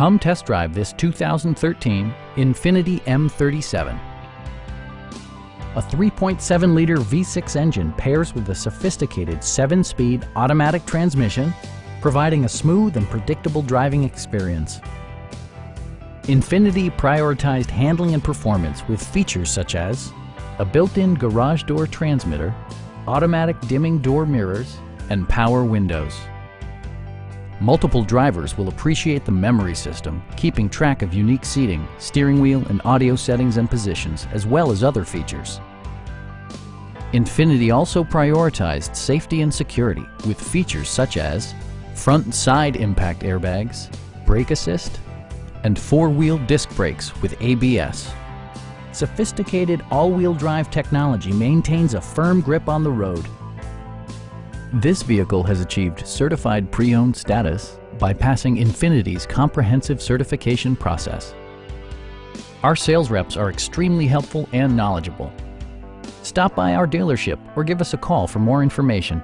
Come test drive this 2013 Infiniti M37. A 3.7-liter V6 engine pairs with a sophisticated 7-speed automatic transmission, providing a smooth and predictable driving experience. Infiniti prioritized handling and performance with features such as a built-in garage door transmitter, automatic dimming door mirrors, and power windows. Multiple drivers will appreciate the memory system, keeping track of unique seating, steering wheel and audio settings and positions, as well as other features. Infiniti also prioritized safety and security with features such as front and side impact airbags, brake assist, and 4-wheel disc brakes with ABS. Sophisticated all-wheel drive technology maintains a firm grip on the road. This vehicle has achieved certified pre-owned status by passing Infiniti's comprehensive certification process. Our sales reps are extremely helpful and knowledgeable. Stop by our dealership or give us a call for more information.